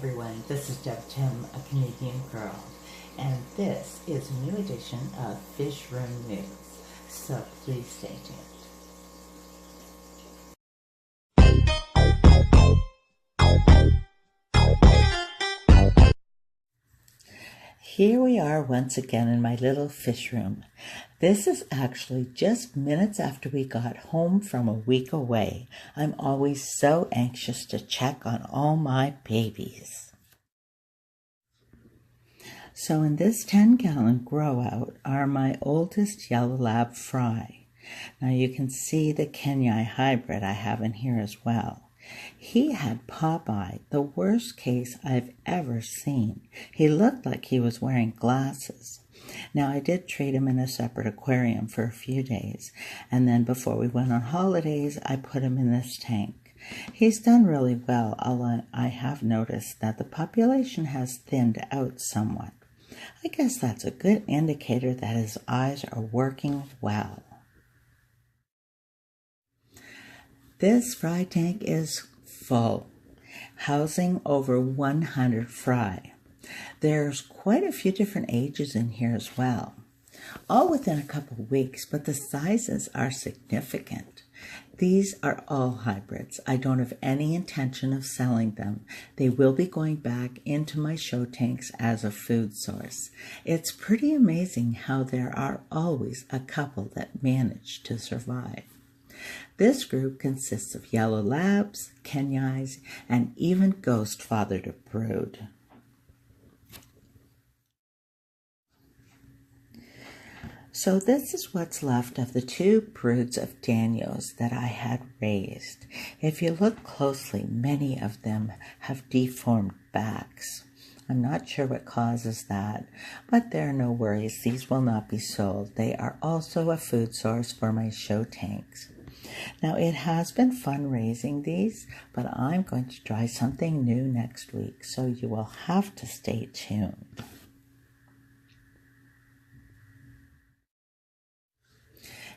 everyone, this is Deb Tim, a Canadian girl, and this is a new edition of Fish Room News, so please stay tuned. Here we are once again in my little fish room. This is actually just minutes after we got home from a week away. I'm always so anxious to check on all my babies. So in this 10-gallon Growout are my oldest yellow lab fry. Now you can see the Kenai hybrid I have in here as well. He had Popeye, the worst case I've ever seen. He looked like he was wearing glasses. Now, I did treat him in a separate aquarium for a few days, and then before we went on holidays, I put him in this tank. He's done really well, although I have noticed that the population has thinned out somewhat. I guess that's a good indicator that his eyes are working well. This fry tank is full, housing over 100 fry. There's quite a few different ages in here as well, all within a couple of weeks, but the sizes are significant. These are all hybrids. I don't have any intention of selling them. They will be going back into my show tanks as a food source. It's pretty amazing how there are always a couple that manage to survive. This group consists of yellow labs, Kenyais, and even ghost fathered a brood. So this is what's left of the 2 broods of Daniels that I had raised. If you look closely, many of them have deformed backs. I'm not sure what causes that, but there are no worries. These will not be sold. They are also a food source for my show tanks. Now, it has been fun raising these, but I'm going to try something new next week, so you will have to stay tuned.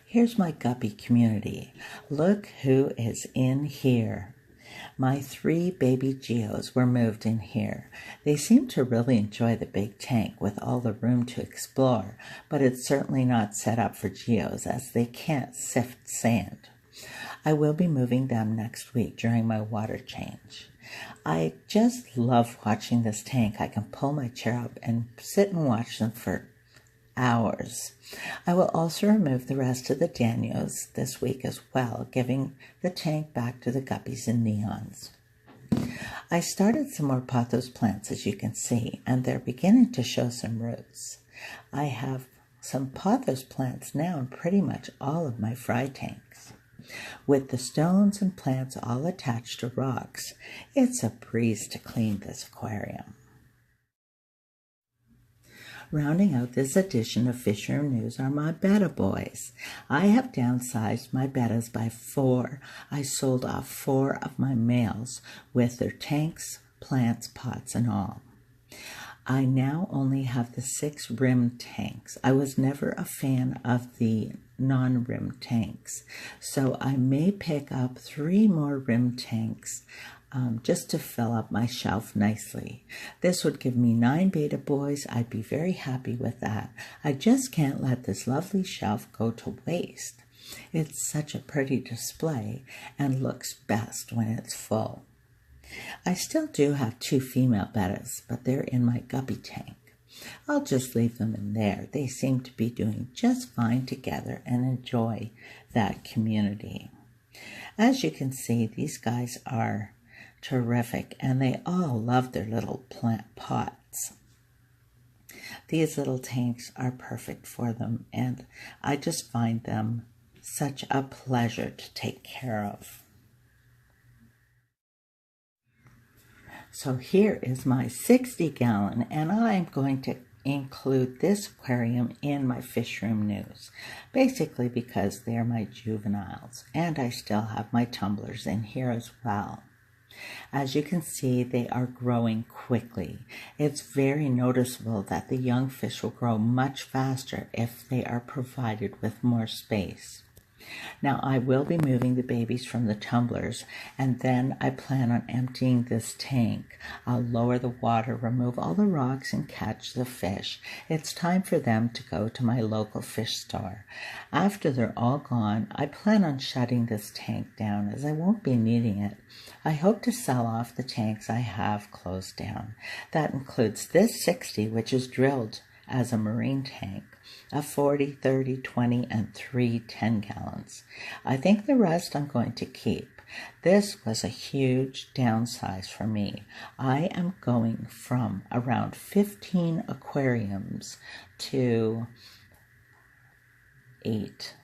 Here's my guppy community. Look who is in here. My 3 baby geos were moved in here. They seem to really enjoy the big tank with all the room to explore, but it's certainly not set up for geos as they can't sift sand. I will be moving them next week during my water change. I just love watching this tank. I can pull my chair up and sit and watch them for hours. I will also remove the rest of the Daniels this week as well, giving the tank back to the guppies and neons. I started some more pothos plants, as you can see, and they're beginning to show some roots. I have some pothos plants now in pretty much all of my fry tanks. With the stones and plants all attached to rocks, it's a breeze to clean this aquarium. Rounding out this edition of Fish Room News are my Betta boys. I have downsized my Bettas by 4. I sold off 4 of my males with their tanks, plants, pots, and all. I now only have the 6 rim tanks. I was never a fan of the non-rim tanks, so I may pick up 3 more rim tanks just to fill up my shelf nicely. This would give me 9 beta boys. I'd be very happy with that. I just can't let this lovely shelf go to waste. It's such a pretty display and looks best when it's full. I still do have 2 female bettas, but they're in my guppy tank. I'll just leave them in there. They seem to be doing just fine together and enjoy that community. As you can see, these guys are terrific, and they all love their little plant pots. These little tanks are perfect for them, and I just find them such a pleasure to take care of. So here is my 60-gallon, and I'm going to include this aquarium in my Fish Room News, basically because they're my juveniles, and I still have my tumblers in here as well. As you can see, they are growing quickly. It's very noticeable that the young fish will grow much faster if they are provided with more space. Now, I will be moving the babies from the tumblers, and then I plan on emptying this tank. I'll lower the water, remove all the rocks, and catch the fish. It's time for them to go to my local fish store. After they're all gone, I plan on shutting this tank down as I won't be needing it. I hope to sell off the tanks I have closed down. That includes this 60, which is drilled as a marine tank, a 40, 30, 20, and 3 10-gallons. I think the rest I'm going to keep. This was a huge downsize for me. I am going from around 15 aquariums to 8,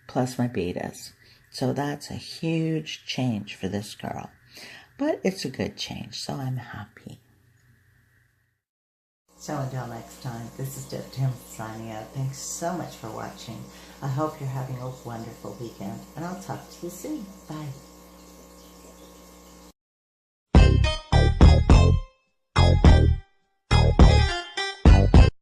plus my Bettas. So that's a huge change for this girl. But it's a good change, so I'm happy. So until next time, this is Tim signing out. Thanks so much for watching. I hope you're having a wonderful weekend, and I'll talk to you soon. Bye.